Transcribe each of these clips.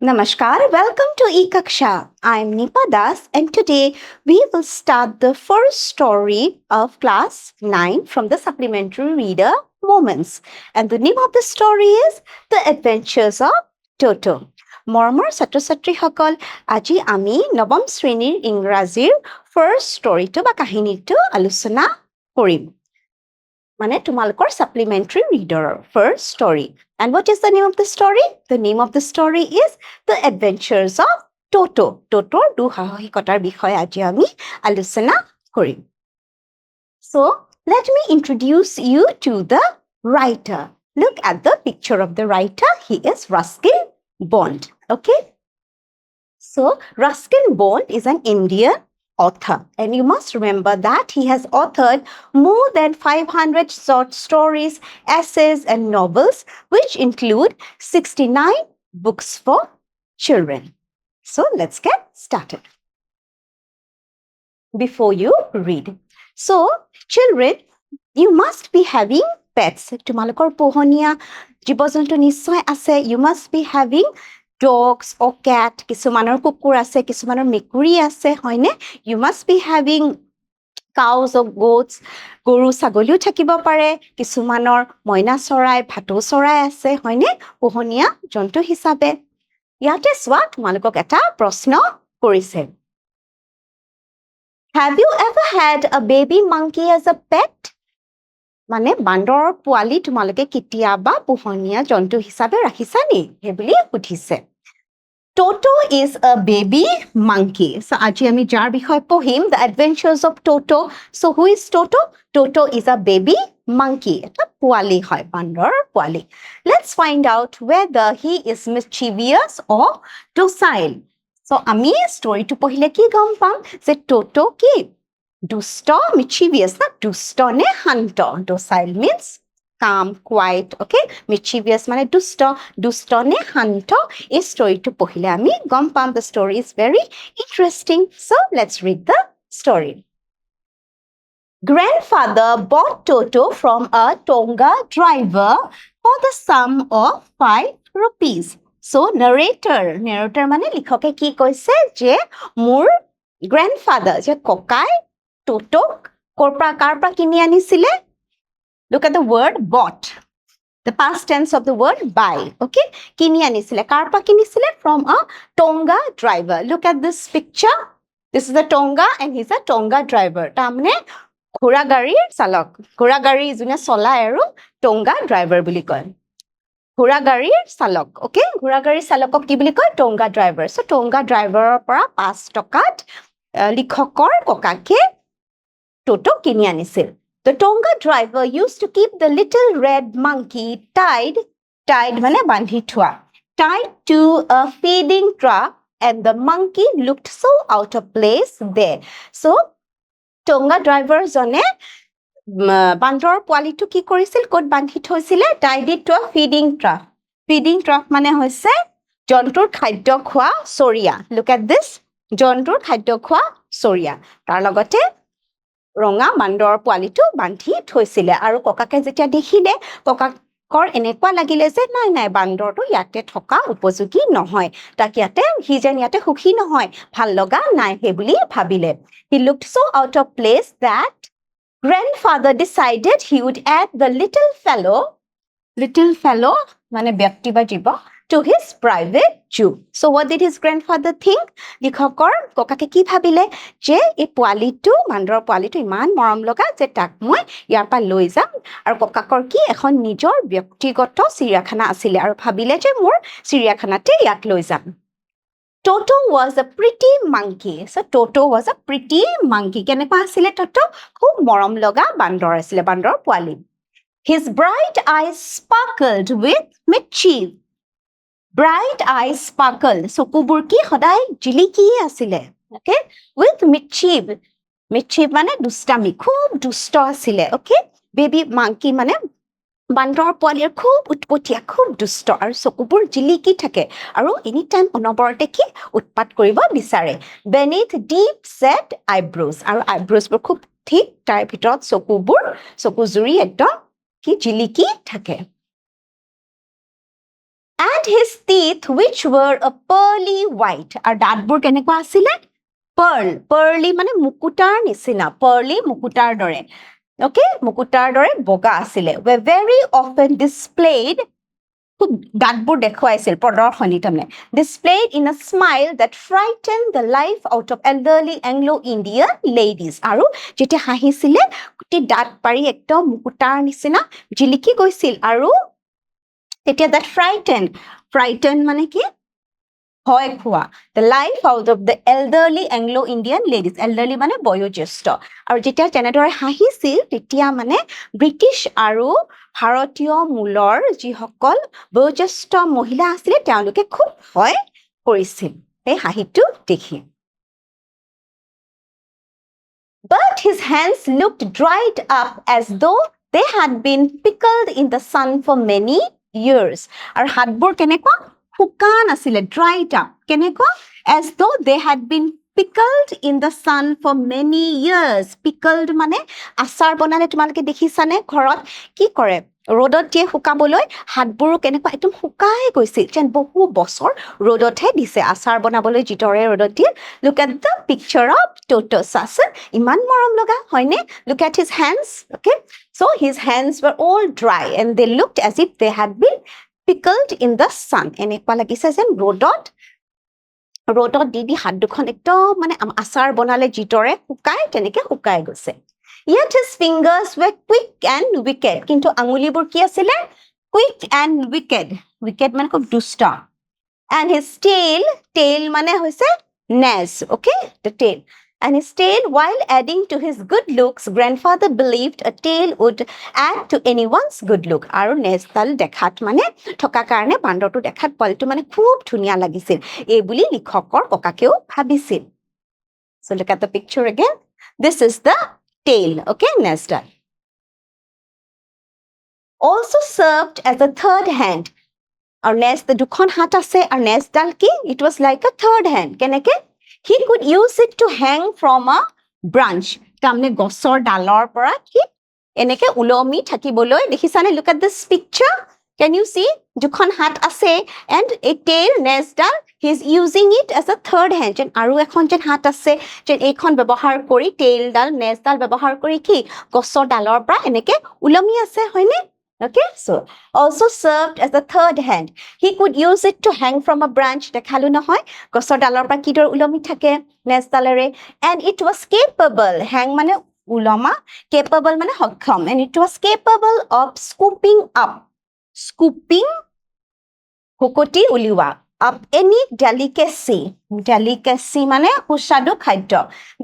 Namaskar, welcome to Ekaksha. I'm Nipa Das, and today we will start the first story of class 9 from the supplementary reader Moments. And the name of the story is The Adventures of Toto. মৰমৰ ছাত্ৰ ছাত্ৰীসকল আজি আমি নৱম শ্ৰেণীৰ ইংৰাজীৰ first ষ্টৰিটো বা কাহিনীটো আলোচনা কৰিম মানে তোমালোকৰ supplementary reader first story. And what is the name of the story? The name of the story is The Adventures of Toto. Totoৰ দুঃসাহসিকতাৰ বিষয়ে আজি আমি আলোচনা কৰিম. So, let me introduce you to the writer. Look at the picture of the writer. He is Ruskin Bond. Okay? So, Ruskin Bond is an Indian author. And you must remember that he has authored more than 500 short stories, essays, and novels, which include 69 books for children. So let's get started. Before you read. So, children, you must be having pets. তোমালোকৰ পোহনীয়া জীৱ-জন্তু নিশ্চয় আছে. You must be having dogs or cat, কিছুমানৰ কুকুৰ আছে, কিছুমানৰ মেকুৰী আছে, হয়নে? You must be having cows or goats, গৰু ছাগলীও থাকিব পাৰে, কিছুমানৰ মইনা চৰাই, ভাটৌ চৰাই আছে, হয়নে? পোহনীয়া জন্তু হিচাপে। ইয়াতে চোৱা তোমালোকক এটা প্ৰশ্ন কৰিছে। Have you ever had a baby monkey as a pet? মানে বান্দৰৰ পোৱালি তোমালোকে কেতিয়াবা পোহনীয়া জন্তু হিচাপে ৰাখিছানি? সেইবুলি সুধিছে। Toto is a baby monkey. So, আজি আমি যাৰ বিষয়ে পঢ়িম, The Adventures of Toto. So, who is Toto? Toto is a baby monkey. এটা পোৱালি হয়, বান্দৰৰ পোৱালি. Let's find out whether he is mischievous or docile. So, আমি ষ্টৰিটো পঢ়িলে কি গম পাম যে Toto কি? দুষ্ট, mischievous না দুষ্ট নে শান্ত? Docile means calm, quiet, okay? Mischievous মানে দুষ্ট, দুষ্ট নে শান্ত? এই ষ্টৰিটো পঢ়িলে আমি গম পাম. The story is very interesting. So, let's read the story. Grandfather bought Toto from a Tonga driver for the sum of 5 rupees. So, narrator মানে লিখকে কি কৈছে যে মোৰ grandfather, যে ককাই Totok কাৰ পৰা কিনি আনিছিলে? Look at the word bought. The past tense of the word buy. Okay? কিনি আনিছিলে. কাৰ পৰা কিনিছিলে? From a Tonga driver. Look at this picture. This is a Tonga and he's a Tonga driver. তাৰমানে ঘোঁৰা গাড়ীৰ চালক. ঘোঁৰা গাড়ী যোনে চলাই আৰু Tonga driver বুলি কয়. ঘোঁৰা গাড়ীৰ চালক. Okay? ঘোঁৰা গাড়ীৰ চালকক কি বুলি কয়? Tonga driver. So, Tonga driverৰ পৰা 5 টকাত লিখকৰ ককাকে Toto কিনি আনিছিল. The Tonga driver used to keep the little red monkey tied মানে বান্ধি থোৱা, tied to a feeding trough, and the monkey looked so out of place there. So, Tonga driver জনে বান্দৰৰ পোৱালিটো কি কৰিছিল? ক'ত বান্ধি থৈছিলে? Tied it to a feeding trough. Feeding trough মানে হৈছে জন্তুৰ খাদ্য খোৱা চৰিয়া. Look at this. জন্তুৰ খাদ্য খোৱা চৰিয়া. তাৰ লগতে ৰঙা বান্দৰৰ পোৱালিটো বান্ধি থৈছিলে আৰু ককাকে যেতিয়া দেখিলে, ককাকৰ এনেকুৱা লাগিলে যে নাই বান্দৰটো ইয়াতে থকা উপযোগী নহয়, তাক সি যেন ইয়াতে সুখী নহয়, ভাল লগা নাই সেইবুলি ভাবিলে. He looked so out of place that grandfather decided he would add the little fellow মানে ব্যক্তি বা জীৱ to his private zoo. So, what did his grandfather think? লিখকৰ ককাকে কি ভাবিলে যে এই পোৱালিটো, বান্দৰৰ পোৱালিটো ইমান মৰম লগা যে তাক মই ইয়াৰ পৰা লৈ যাম, আৰু ককাকৰ কি এখন নিজৰ ব্যক্তিগত চিৰিয়াখানা আছিলে আৰু ভাবিলে যে মোৰ চিৰিয়াখানাতে ইয়াক লৈ যাম. Toto was a pretty monkey. So, Toto was a pretty monkey. কেনেকুৱা আছিলে Toto? খুব মৰম লগা বান্দৰ আছিলে, বান্দৰৰ পোৱালি. His bright eyes sparkled with mischief. Bright eyes sparkle. চকুবোৰ কি সদায় জিলিকি আছিলে. Okay? With mischief. Mischief মানে দুষ্টামি, খুব দুষ্ট আছিলে. Okay? Baby monkey মানে বান্দৰৰ পোৱালিৰ খুব উৎপতীয়া, খুব দুষ্ট, আৰু চকুবোৰ জিলিকি থাকে আৰু এনি টাইম অনবৰতে কি উৎপাত কৰিব বিচাৰে. Beneath deep set eyebrows. আৰু আইব্ৰ'জবোৰ খুব ঠিক, তাৰ ভিতৰত চকু জুৰি একদম কি জিলিকি থাকে. And his teeth, which were a pearly white. Our দাঁতবোৰ কেনেকুৱা আছিলে? Pearly মানে মুকুতাৰ নিচিনা. Pearly মুকুতাৰ দৰে. Okay? মুকুতাৰ দৰে বগা আছিলে. Were very often displayed. খুব দাঁতবোৰ দেখুৱাইছিল প্ৰদৰ্শনী তাৰমানে. Displayed in a smile that frightened the life out of elderly Anglo-Indian ladies. আৰু যেতিয়া হাঁহিছিলে, গোটেই দাঁত পাৰি একদম মুকুতাৰ নিচিনা জিলিকি গৈছিল. আৰু তেতিয়া that frightened মানে কি? ভয় খোৱা. The life out of the elderly Anglo-Indian ladies. Elderly মানে বয়োজ্যেষ্ঠ. আৰু যেতিয়া তেনেদৰে হাঁহিছিল, তেতিয়া মানে ব্ৰিটিছ আৰু ভাৰতীয় মূলৰ যিসকল বয়োজ্যেষ্ঠ মহিলা আছিলে, তেওঁলোকে খুব ভয় কৰিছিল এই হাঁহিটো দেখি. But his hands looked dried up as though they had been pickled in the sun for many years. আৰু হাতবোৰ কেনেকুৱা? শুকান আছিলে, dried up. কেনেকুৱা? As though they had been pickled in the sun for many years. Pickled মানে আচাৰ বনালে তোমালোকে দেখিছানে ঘৰত কি কৰে? ৰ'দত দিয়ে শুকাবলৈ হাতবোৰো কেনেকুৱা একদম শুকাই গৈছিল যেন বহু বছৰ ৰ'দতহে দিছে আচাৰ বনাবলৈ যিদৰে ৰ'দত দিয়ে. Look at the picture of Toto. চাচোন ইমান মৰম লগা হয়নে? Look at his hands. Okay, so his hands were all dry and they looked as if they had been pickled in the sun. এনেকুৱা লাগিছে যেন ৰ'দত দি হাত দুখন একদম মানে আচাৰ বনালে যিদৰে শুকাই তেনেকে শুকাই গৈছে. Yet his fingers were quick and wicked. কিন্তু আঙুলিবোৰ কি আছিলে? Quick and wicked. Wicked মানে খুব দুষ্ট. And his tail মানে হৈছে নেজ. Okay, the tail. And his tail, while adding to his good looks, grandfather believed a tail would add to anyone's good look. আৰু নেজডাল দেখাত মানে থকা কাৰণে বান্দৰটো দেখাত পোৱালিটো মানে খুব ধুনীয়া লাগিছিল এই বুলি লিখকৰ ককাকেও ভাবিছিল. So look at the picture again. This is the tail, okay, নেজডাল. Also served as a third hand. আৰু নেজ দুখন হাত আছে আৰু নেজডাল কি? It was like a third hand. কেনেকে? He could use it to hang from a branch. তাৰমানে গছৰ ডালৰ পৰা কি এনেকে উলমি থাকিবলৈ দেখিছানে? Look at this picture. Can you see? দুখন হাত আছে and a tail নেজডাল he is using it as a third hand. যেন আৰু এখন যেন হাত আছে যেন এইখন ব্যৱহাৰ কৰি টেইলডাল নেজডাল ব্যৱহাৰ কৰি কি গছৰ ডালৰ পৰা এনেকে উলমি আছে হয়নে? Okay, so also served as a third hand. He could use it to hang from a branch. দেখালো নহয় গছৰ ডালৰ পৰা কিদৰ উলমি থাকে নেজডালেৰে. And it was capable. Hang মানে উলমা, capable মানে সক্ষম. And it was capable of scooping up. Scooping হুকটি উলিওৱা. Up any delicacy মানে সুস্বাদু খাদ্য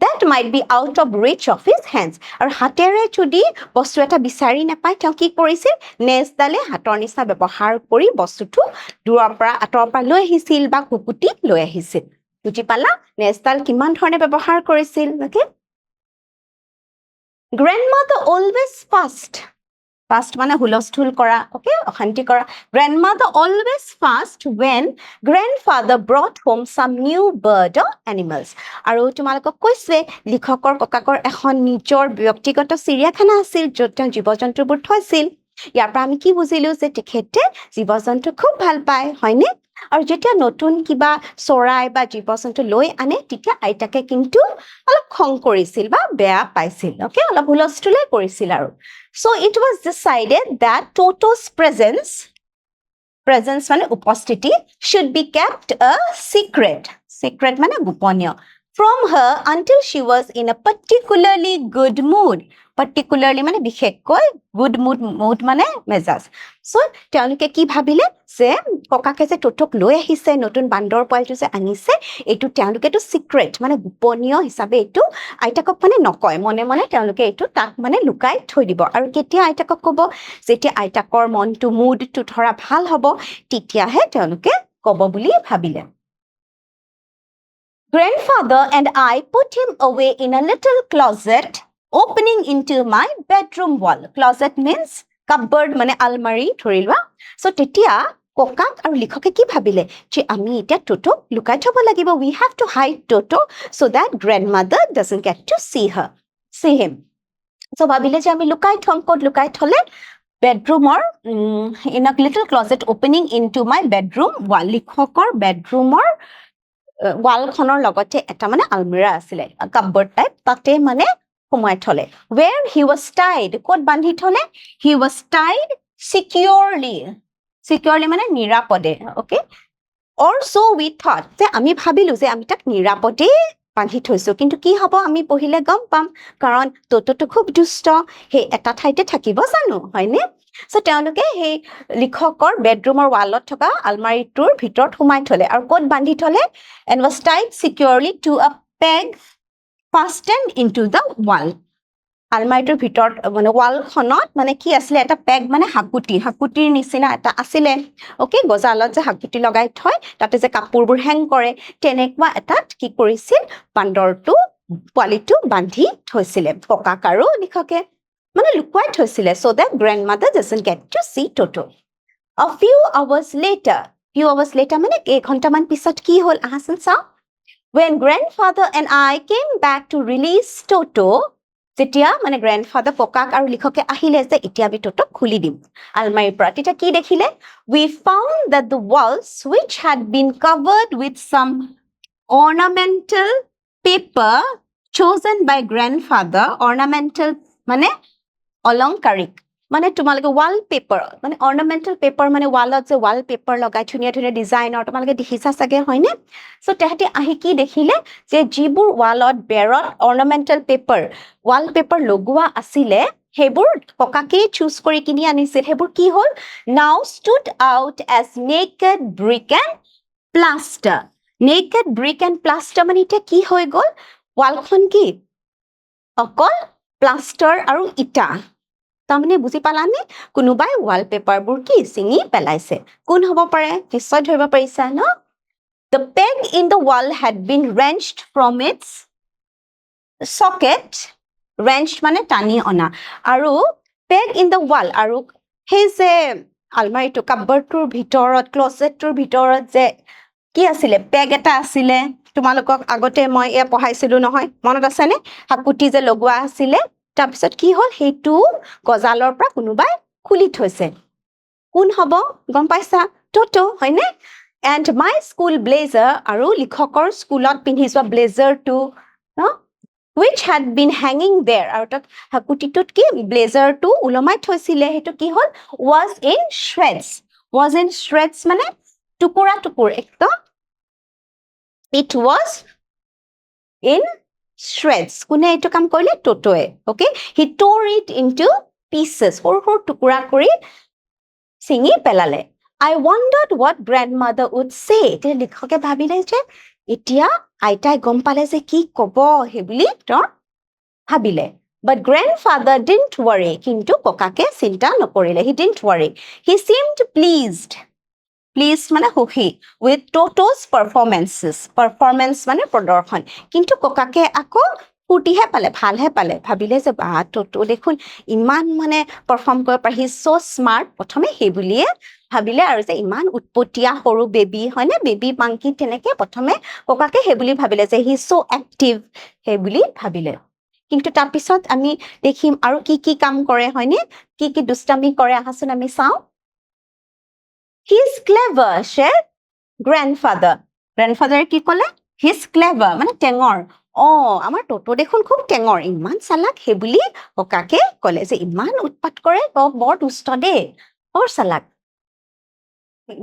that might be out of reach of his hands. আৰু হাতেৰে যদি বস্তু এটা বিচাৰি নাপায় তেওঁ কি কৰিছিল? নেজডালে হাতৰ নিচিনা ব্যৱহাৰ কৰি বস্তুটো দূৰৰ পৰা আঁতৰৰ পৰা লৈ আহিছিল বা হুকুটি লৈ আহিছিল. বুজি পালা? নেজডাল কিমান ধৰণে ব্যৱহাৰ কৰিছিল? Okay? Grandmother always fast মানে হুলস্থুল কৰা, okay, অশান্তি কৰা. Grandmother always fast when grandfather brought home some new bird or animals. আৰু তোমালোকক কৈছে লিখকৰ ককাকৰ এখন নিজৰ ব্যক্তিগত চিৰিয়াখানা আছিল য'ত তেওঁ জীৱ-জন্তুবোৰ থৈছিল. ইয়াৰ পৰা আমি কি বুজিলো যে তেখেতে জীৱ-জন্তু খুব ভাল পায় হয়নে? আৰু যেতিয়া নতুন কিবা চৰাই বা জীৱ-জন্তু লৈ আনে তেতিয়া আইতাকে কিন্তু অলপ খং কৰিছিল বা বেয়া পাইছিল. Okay, অলপ হুলস্থুলে কৰিছিল আৰু. So it was decided that Toto's presence মানে উপস্থিতি should be kept a secret. Secret মানে গোপনীয়. From her until she was in a particularly good mood. Particularly মানে বিশেষকৈ good mood মানে মেজাজ. So তেওঁলোকে কি ভাবিলে যে ককাকে যে টোটোক লৈ আহিছে নতুন বান্দৰ পোৱালিটো যে আনিছে এইটো তেওঁলোকেটো secret মানে গোপনীয় হিচাপে এইটো আইতাকক মানে নকয় মনে মনে তেওঁলোকে এইটো তাক মানে লুকাই থৈ দিব. আৰু কেতিয়া আইতাকক ক'ব? যেতিয়া আইতাকৰ মনটো মুডটো ধৰা ভাল হ'ব তেতিয়াহে তেওঁলোকে ক'ব বুলি ভাবিলে. Grandfather and I put him away in a little closet opening into my bedroom wall. Closet means cupboard মানে আলমাৰি ধৰি লোৱা. So তেতিয়া ককাক আৰু লিখকে কি ভাবিলে যে আমি এতিয়া টোটো লুকাই থব লাগিব. We have to hide Toto so that grandmother doesn't get to see him. So ভাবিলে যে আমি লুকাই থম. ক'ত লুকাই থলে? bedroom in a little closet opening into my bedroom wall. লিখকৰ bedroomৰ ৱালখনৰ লগতে এটা মানে আলমিৰা আছিলে কাপবৰ্ড টাইপ তাতে মানে সোমাই থলে where he was tied ক'ত বান্ধি থলে he was tied securely মানে নিৰাপদে okay or so we thought যে আমি ভাবিলো যে আমি তাক নিৰাপদে বান্ধি থৈছো কিন্তু কি হ'ব আমি পঢ়িলে গম পাম কাৰণ তোতোটো খুব দুষ্ট হে এটা ঠাইতে থাকিব জানো হয়নে সো তেওঁলোকে হে লিখকৰ বেডৰুমৰ ৱালত থকা আলমাৰিটোৰ ভিতৰত সোমাই থলে আৰু ক'ত বান্ধি থলে and was tied securely to a peg fastened into the wall আলমাৰিটোৰ ভিতৰত মানে ৱালখনত মানে কি আছিলে এটা পেগ মানে হাকুটিৰ নিচিনা এটা আছিলে ওকে গজালত যে হাকুটি লগাই থয় তাতে যে কাপোৰবোৰ হেং কৰে তেনেকুৱা এটাত কি কৰিছিল বান্দৰটো পোৱালিটো বান্ধি থৈছিলে ককাক আৰু লিখকে মানে লুকুৱাই থৈছিলে so that grandmother doesn't get to see Toto a few hours later মানে কেইঘণ্টামান পিছত কি হ'ল আহাচোন চাও when grandfather and I came back to release Toto যেতিয়া মানে গ্ৰ্যান্ডফাদাৰ পকাক আৰু লিখকে আহিলে যে এতিয়া আমি টোটোক খুলি দিম আলমাৰীৰ পৰা তেতিয়া কি দেখিলে we found that the walls which had been covered with some ornamental paper chosen by grandfather ornamental মানে অলংকাৰিক মানে তোমালোকে wallpaper মানে ornamental paper মানে ৱালত যে wallpaper লগাই ধুনীয়া ডিজাইনৰ তোমালোকে দেখিছা চাগে হয়নে সো তেহেতি আহি কি দেখিলে যে যিবোৰ ৱালত বেৰত ornamental paper wallpaper লগোৱা আছিলে হেবোৰ ককাকে চুজ কৰি কিনি আনিছিল হেবোৰ কি হ'ল now stood out as naked brick and plaster মানে এটা কি হৈ গল ৱালখন কি অকল প্লাষ্টাৰ আৰু ইটা তামানে বুজি পালানে কোনোবাই ৱালপেপাৰবোৰ কি চিঙি পেলাইছে কোন হ'ব পাৰে নিশ্চয় ধৰিব পাৰিছা ন the peg in the wall had been wrenched from its socket wrenched মানে টানি অনা আৰু peg in the wall আৰু সেই যে আলমাৰিটো কাপবৰ্ডটোৰ ভিতৰত ক্লোজেটটোৰ ভিতৰত যে কি আছিলে পেগ এটা আছিলে তোমালোকক আগতে মই এ পঢ়াইছিলো নহয় মনত আছে নে হাকুটি যে লগোৱা আছিলে তাৰপিছত কি হ'ল হেতু গজালৰ পৰা কোনোবাই খুলি থৈছে কোন হ'ব গম পাইছা টোটো হয়নে and my school blazer আৰু লিখকৰ স্কুলত পিন্ধি যোৱা ব্লেজাৰটো which had been hanging there আৰু তাত হাকুটিটোত কি ব্লেজাৰটো উলমাই থৈছিলে হেতু কি হ'ল was in shreds মানে টুকুৰা একদম it was in shreds কোনে এইটো কাম কৰিলে টোটোৱে okay he tore it into pieces সৰু টুকুৰা কৰি চিঙি পেলালে I wondered what grandmother would say তে লিখকে ভাবিলে যে এতিয়া আইতাই গম পালে যে কি ক'ব হে বুলি ভাবিলে but grandfather didn't worry কিন্তু ককাকে চিন্তা নকৰিলে he didn't worry he seemed pleased মানে সুখী with Toto's performance মানে প্ৰদৰ্শন কিন্তু ককাকে আকৌ ফুটিহে পালে ভালহে পালে ভাবিলে যে বা টোটো দেখোন ইমান মানে পাৰফৰ্ম কৰিব পাৰে হি so smart প্ৰথমে সেই বুলিয়ে ভাবিলে আৰু যে ইমান উৎপতীয়া সৰু বেবী হয়নে বেবী মাংকি তেনেকে প্ৰথমে ককাকে সেই বুলি ভাবিলে যে হি so active সেই বুলি ভাবিলে কিন্তু তাৰ পিছত আমি দেখিম আৰু কি কাম কৰে হয়নে কি দুষ্টামি কৰে আহাচোন আমি চাওঁ He's clever, said grandfather কি ক'লে he's clever মানে টেঙৰ আমাৰ টোটো দেখোন খুব টেঙৰ ইমান চালাক হে বুলি ককাকে ক'লে যে ইমান উৎপাত কৰে বৰ দুষ্ট দেই বৰ চালাক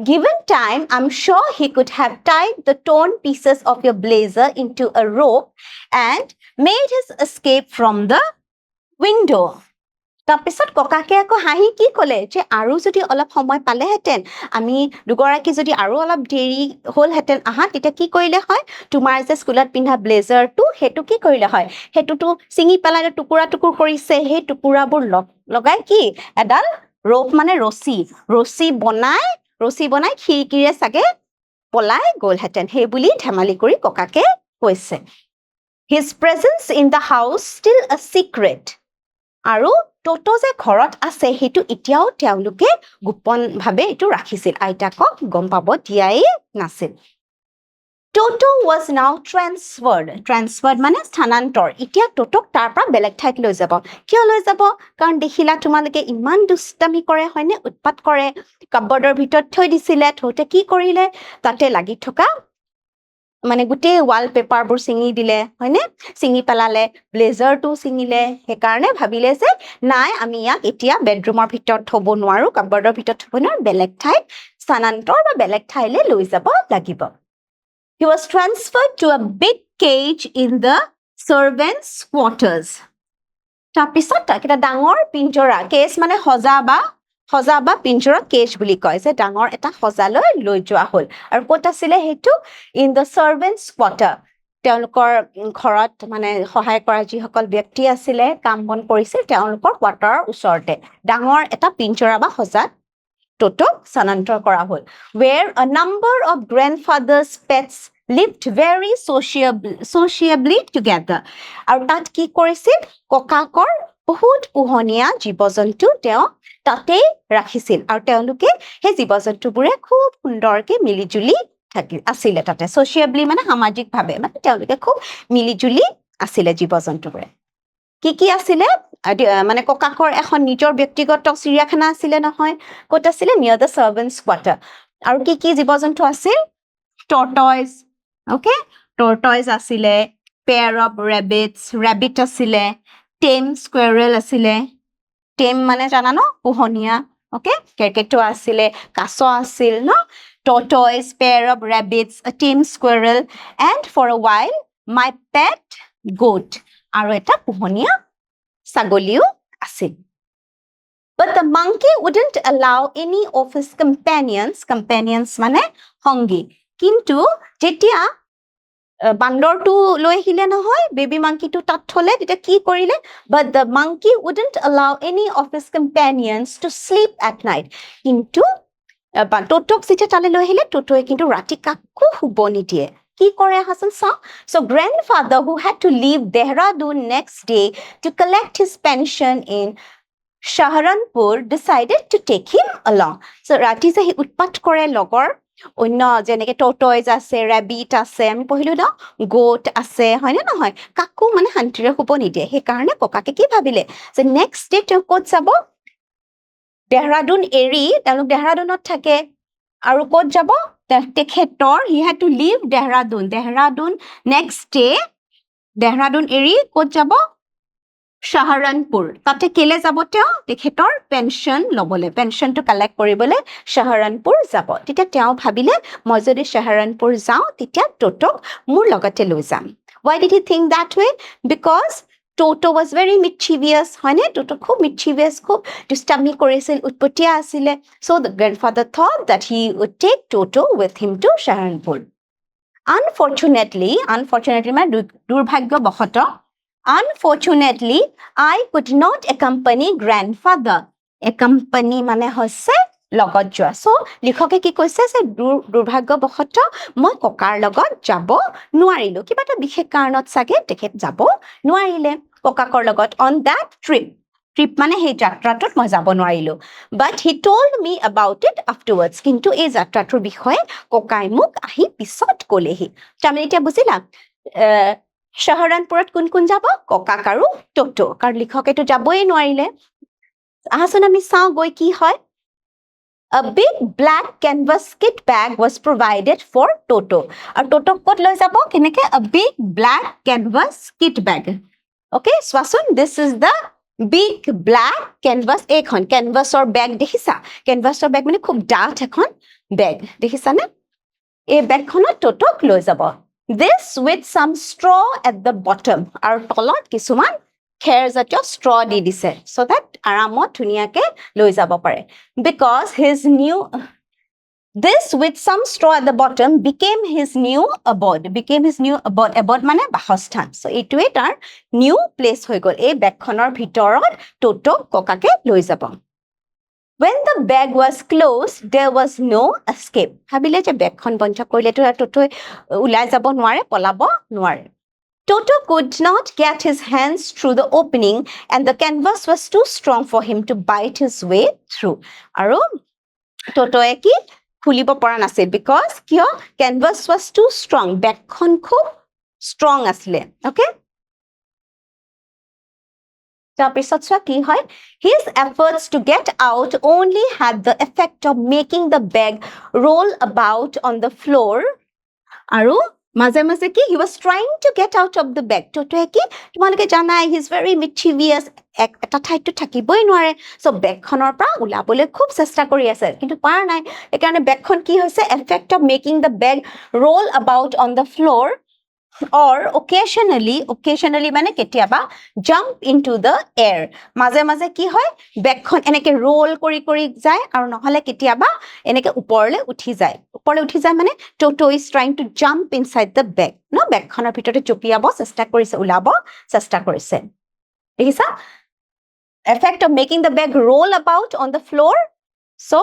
Given time, I'm sure he could have tied the torn pieces of your blazer into a rope and made his escape from the window. তাৰপিছত ককাকে আকৌ হাঁহি কি ক'লে যে আৰু যদি অলপ সময় পালেহেঁতেন আমি দুগৰাকী যদি আৰু অলপ দেৰি হ'লহেঁতেন আহা তেতিয়া কি কৰিলে হয় তোমাৰ যে স্কুলত পিন্ধা ব্লেজাৰটো সেইটো কি কৰিলে হয় সেইটোতো চিঙি পেলাই টুকুৰা কৰিছে সেই টুকুৰাবোৰ লগাই কি এডাল ৰোপ মানে ৰছী বনাই খিৰিকিৰে চাগে পলাই গ'লহেঁতেন সেই বুলি ধেমালি কৰি ককাকে কৈছে His presence in the house still a secret আৰু টোটো যে ঘৰত আছে হেতু এতিয়াও তেওঁলোকে গোপন ভাৱে এটো ৰাখিছিল আইতাকক গম পাব দিয়াই নাছিল Toto was now transferred মানে স্থানান্তৰ এতিয়া টোটোক তাৰ পৰা বেলেগ ঠাইত লৈ যাব কিয় লৈ যাব কাৰণ দেখিলা তোমালোকে ইমান দুষ্টামি কৰে হয়নে উৎপাত কৰে কাপবৰ্ডৰ ভিতৰত থৈ দিছিলে থৌতে কি কৰিলে তাতে লাগি থকা মানে গোটেই ৱালপেপাৰবোৰ ছিঙি দিলে হয়নে ছিঙি পেলালে ব্লেজাৰটো ছিঙিলে সেইকাৰণে ভাবিলে যে নাই আমি ইয়াক এতিয়া বেডৰুমৰ ভিতৰত থ'ব নোৱাৰো কাপবৰ্ডৰ ভিতৰত থ'ব নোৱাৰো বেলেগ ঠাইত স্থানান্তৰ বা বেলেগ ঠাইলৈ লৈ যাব লাগিব He was transferred to a big cage in the servants' quarters. তাৰপিছত এটা ডাঙৰ পিঞ্জৰা কেজ মানে সজা বা পিঞ্জৰা কেজ বুলি কয় যে ডাঙৰ এটা সজালৈ লৈ যোৱা হ'ল আৰু ক'ত আছিলে সেইটো ইন দ্য চাৰ্ভেণ্টছ কোৱাৰ্টাৰ তেওঁলোকৰ ঘৰত মানে সহায় কৰা যিসকল ব্যক্তি আছিলে কাম বন কৰিছিল তেওঁলোকৰ কোৱাৰ্টাৰৰ ওচৰতে ডাঙৰ এটা পিঞ্জৰা বা সজাত টোটোক স্থানান্তৰ কৰা হ'ল where a number of grandfather's pets lived very sociably together আৰু তাত কি কৰিছিল ককাকৰ বহুত পোহনীয়া জীৱ-জন্তু তেওঁ তাতেই ৰাখিছিল আৰু তেওঁলোকে সেই জীৱ-জন্তুবোৰে খুব সুন্দৰকে মিলিজুলি আছিলে তাতে sociably মানে সামাজিকভাৱে মানে তেওঁলোকে খুব মিলিজুলি আছিলে জীৱ-জন্তুবোৰে কি আছিলে মানে ককাকৰ এখন নিজৰ ব্যক্তিগত চিৰিয়াখানা আছিলে নহয় ক'ত আছিলে নিয়াৰ দ্য চাৰ্ভেণ্টছ কোৱাৰ্টাৰ আৰু কি জীৱ-জন্তু আছিল টৰ্টইজ ওকে টৰ্টইজ আছিলে পেয়াৰ অফ ৰেবিট আছিলে টেম স্কুৱেৰেল আছিলে টেম মানে জানা ন পোহনীয়া ওকে কেৰকেটুৱা আছিলে কাছ আছিল ন tortoise pair of rabbits a tame squirrel and for a while my pet goat আৰু এটা পোহনীয়া ছাগলীও আছিল but the monkey wouldn't allow any of his companions মানে সংগী কিন্তু যেতিয়া বান্দৰটো লৈ আহিলে নহয় বেবি মাংকিটো তাত থলে তেতিয়া কি কৰিলে but the monkey wouldn't allow any of his companions to sleep at night কিন্তু টোটোক যেতিয়া তালে লৈ আহিলে টোটোৱে কিন্তু ৰাতি কাকো শুব নিদিয়ে কি কৰে হাছন চাও so grandfather who had to leave Dehradun next day to collect his pension in Saharanpur decided to take him along so ৰাতি যে উৎপাত কৰে লগৰ অন্য যেনেকে টৰ্টইজ আছে ৰেবিট আছে আমি পঢ়িলো ন গোট আছে হয়নে নহয় কাকো মানে শান্তিৰে শুব নিদিয়ে সেইকাৰণে ককাকে কি ভাবিলে যে নেক্সট ডে তেওঁ ক'ত যাব দেহৰাদুন এৰি তেওঁলোক দেহৰাদুনত থাকে আৰু ক'ত যাব তেখেতৰ he had to leave Dehradun next day Dehradun এৰি ক'ত যাব Saharanpur তাতে কেলে যাব তেওঁ তেখেতৰ পেনশন লবলে পেনশনটো কালেক্ট কৰিবলৈ Saharanpur যাব তেতিয়া তেওঁ ভাবিলে মই যদি Saharanpur যাওঁ তেতিয়া টোটোক মোৰ লগতে লৈ যাম why did he think that way because Toto was very mischievous হয়নে Toto খুব mischievous খুব দুষ্টামি কৰিছিল উৎপতীয়া আছিলে so the grandfather thought that he would take Toto with him to Saharanpur unfortunately মানে দুৰ্ভাগ্যবশতঃ Unfortunately, I could not accompany grandfather. Accompany মানে হৈছে লগত যোৱা so লিখকে কি কৈছে যে দুৰ্ভাগ্যবশতঃ মই ককাৰ লগত যাব নোৱাৰিলো কিবা এটা বিশেষ কাৰণত চাগে তেখেত যাব নোৱাৰিলে ককাকৰ লগত on that trip মানে সেই যাত্ৰাটোত মই যাব নোৱাৰিলো but he told me about it afterwards কিন্তু এই যাত্ৰাটোৰ বিষয়ে ককাই মোক আহি পিছত ক'লেহি তুমি এতিয়া বুজিলা Saharanpurat কোন যাব ককাক আৰু টোটো কাৰণ লিখকেটো যাবই নোৱাৰিলে আহাচোন আমি চাও গৈ কি হয় A big black canvas kit bag was provided for Toto আৰু টোটোক ক'ত লৈ যাব কেনেকে A big black canvas kit bag okay সোৱাচোন this is the big black canvas এখন canvasৰ bag দেখিছা canvasৰ bag মানে খুব ডাঠ এখন bag দেখিছানে এই বেগখনত টোটোক লৈ যাব This with some straw at the bottom আৰু তলত কিছুমান খেৰ জাতীয় straw দি দিছে so that আৰামত ধুনীয়াকে লৈ যাব পাৰে because this with some straw at the bottom became his new abode মানে বাসস্থান so এইটোৱে তাৰ new place হৈ গ'ল এই বেগখনৰ ভিতৰত টোটোক ককাকে লৈ যাব When the bag was closed, there was no escape. ভাবিলে যে বেগখন বন্ধ কৰিলেতো টোটোই ওলাই যাব নোৱাৰে পলাব নোৱাৰে Toto could not get his hands through the opening and the canvas was too strong for him to bite his way through. আৰু টোটোয়ে কি খুলিব পৰা নাছিল because কিয় canvas was too strong বেগখন খুব strong আছিলে okay তাৰপিছত চোৱা কি হয় his efforts to get out only had the effect of making the bag roll about on the floor আৰু মাজে মাজে কি he was trying to get out of the bag Toto কি তোমালোকে জানাই he is very mischievous এটা ঠাইতো থাকিবই নোৱাৰে সো বেগখনৰ পৰা উলাবলৈ খুব চেষ্টা কৰি আছে কিন্তু পাৰা নাই একাৰণে বেগখন কি হৈছে effect of making the bag roll about on the floor or occasionally মানে কেতিয়াবা jump into the air মাজে মাজে কি হয় বেগখন এনেকে roll কৰি যায় আৰু নহলে কেতিয়াবা এনেকে ওপৰলে উঠি যায় মানে Toto is trying to jump inside the bag no বেগখনৰ ভিতৰতে জপিয়াব চেষ্টা কৰিছে উলাব চেষ্টা কৰিছে দেখিছা effect of making the bag roll about on the floor so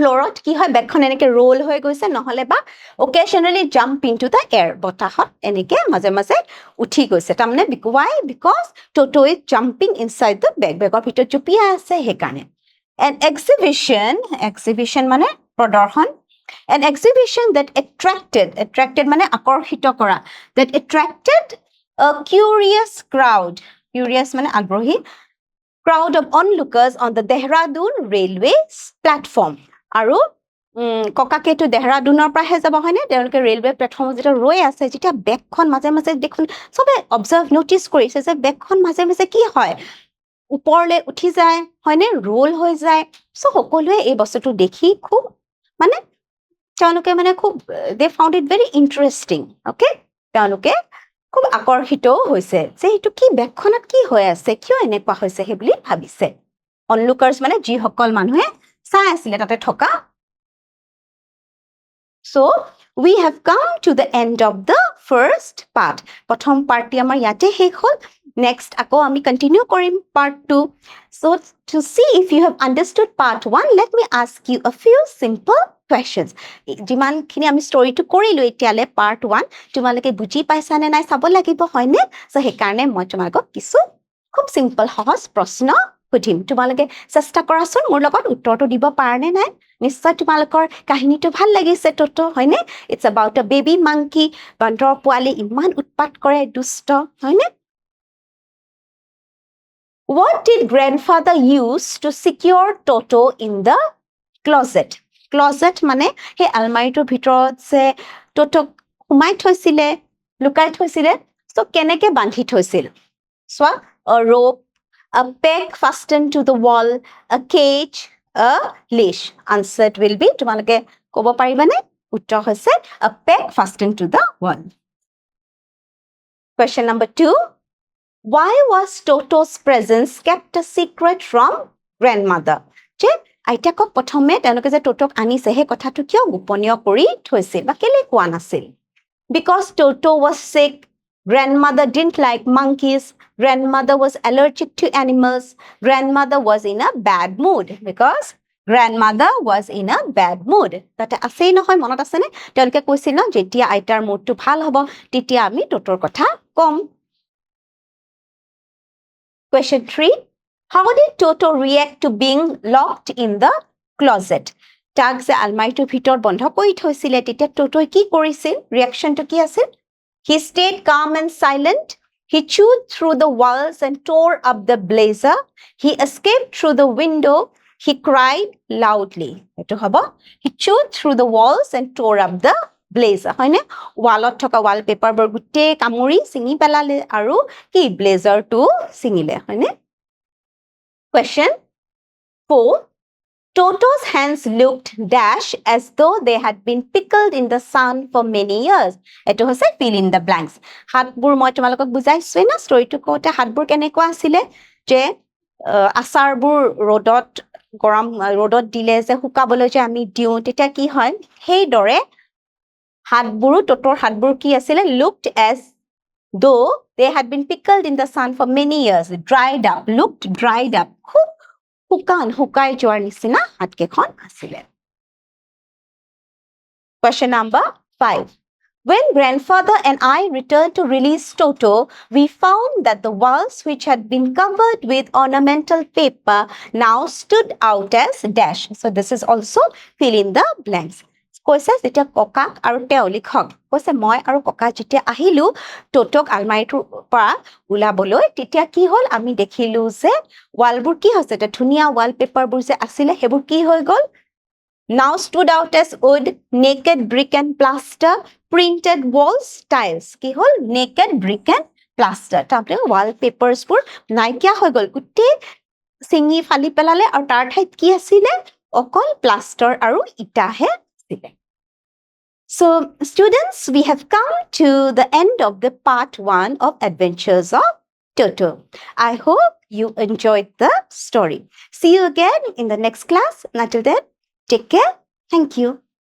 ফ্লোৰত কি হয় বেগখন এনেকে roll হৈ গৈছে নহলে বা occasionally jump into the air বতাহত এনেকে মাজে মাজে উঠি গৈছে তাৰমানে why because Toto is jumping inside the bag বেগৰ ভিতৰত জপিয়া আছে হেকাৰণে an exhibition মানে প্ৰদৰ্শন an exhibition that attracted মানে আকৰ্ষিত কৰা that attracted a curious মানে আগ্ৰহী crowd of onlookers on the Dehradun railway platform আৰু ককাকেটো দেহৰাদুনৰ পৰা হে যাব হয়নে তেওঁলোকে ৰেলৱে প্লেটফৰ্মত যেটা ৰৈ আছে যেটা বেগখন মাজে মাজে দেখুন সবে অবজাৰ্ভ নোটিস কৰিছে যে বেগখন মাজে মাজে কি হয় ওপৰলে উঠি যায় হয়নে ৰোল হৈ যায় সো সকলোৱে এই বস্তুটো দেখি খুব মানে তেওঁলোকে মানে খুব they found it very interesting okay তেওঁলোকে খুব আকৰ্ষিত হৈছে যে এটো কি বেগখনত কি হৈ আছে কিয় এনেকুৱা হৈছে হে বুলি ভাবিছে onlookers মানে যি সকল মানুহে চাই আছিলে তাতে থকা so we have come to the end of the first part প্ৰথম পাৰ্টটি আমাৰ ইয়াতে শেষ হ'ল next আকৌ আমি কন্টিনিউ কৰিম part 2 so to see if you have understood part 1 let me ask you a few simple questions যিমানখিনি আমি ষ্টৰীটো কৰিলো এতিয়ালে part 1 তোমালোকে বুজি পাইছা নে নাই চাব লাগিব হয়নে so হেকাৰণে মই তোমালোকক কিছু খুব সিম্পল সহজ প্ৰশ্ন সুধিম তোমালোকে চেষ্টা কৰাচোন মোৰ লগত উত্তৰটো দিব পাৰনে নাই নিশ্চয় তোমালোকৰ কাহিনীটো ভাল লাগিছে Toto হয়নে it's about a baby monkey বান্দৰ পোৱালি ইমান উৎপাত কৰে দুষ্ট হয়নে What did grandfather use to secure Toto in the closet মানে হে আলমাৰিটোৰ ভিতৰত যে Toto সোমাই থৈছিলে লুকাই থৈছিলে so কেনেকে বান্ধি থৈছিল so a rope a peg fastened to the wall a cage a leash answer will be তোমালোকে ক'ব পাৰিবানে উত্তৰ হৈছে a peg fastened to the wall question number 2 why was Toto's presence kept a secret from grandmother যে আইতাকক প্ৰথমে তেওঁলোকে যে Totok আনিছে হে কথাটো কিয় গোপনীয় কৰি থৈছিল বা কেলে কোৱা নাছিল because Toto was sick grandmother didn't like monkeys grandmother was allergic to animals grandmother was in a bad mood because grandmother was in a bad mood তাতে আছেই নহয় মনত আছে নে তেওঁলোকে কৈছিল ন যেতিয়া আইতাৰ মুডটো ভাল হ'ব তেতিয়া আমি Totor কথা কম question 3 how did Toto react to being locked in the closet তাক যে আলমাৰিটোৰ ভিতৰত বন্ধ কৰি থৈছিলে তেতিয়া Toto কি কৰিছিল ৰিঅ্যাকশনটো কি আছিল he stayed calm and silent he chewed through the walls and tore up the blazer he escaped through the window he cried loudly এটো হ'ব he chewed through the walls and tore up the blazer হয়নে ওয়ালত থকা ওয়ালপেপাৰ বৰ গুটে কামুৰি সিঙি পেলালে আৰু কি blazer two সিঙিলে হয়নে question 4 Toto's hands looked dash as though they had been pickled in the sun for many years এটো হৈছে fill in the blanks হাতবোৰ মই তোমালোকক বুজাইছো না ষ্টৰীটো কোতে হাতবোৰ কেনেকুৱা আছিল যে আচাৰবোৰ ৰ'দত গৰম ৰ'দত দিলে যে শুকাবলৈ যে আমি দিও তেতিয়া কি হয় হেই দৰে হাতবোৰ Totor হাতবোৰ কি আছিল looked as though they had been pickled in the sun for many years looked dried up খুব শুকাই যোৱাৰ নিচিনা হাতকেখন আছিল question number 5 When grandfather and I returned to release Toto, we found that the walls which had been covered with ornamental paper now stood out as dash. So this is also fill in the blanks. কৈছে যেতিয়া ককাক আৰু তেওঁ লিখক কৈছে মই আৰু ককা যেতিয়া আহিলো টোটোক আলমাৰীটোৰ পৰা ওলাবলৈ তেতিয়া কি হ'ল আমি দেখিলো যে ৱালবোৰ কি হৈছে এটা ধুনীয়া ৱালপেপাৰবোৰ যে আছিলে সেইবোৰ কি হৈ গ'ল now stood out as wood, naked brick and plaster, printed walls, tiles. কি হ'ল naked brick and plaster. তাৰপৰা wallpapersবোৰ নাইকিয়া হৈ গ'ল গোটেই চিঙি ফালি পেলালে আৰু তাৰ ঠাইত কি আছিলে অকল প্লাষ্টাৰ আৰু ইটাহে আছিলে So students, we have come to the end of the part 1 of Adventures of Toto. I hope you enjoyed the story. See you again in the next class. Until then, take care. Thank you.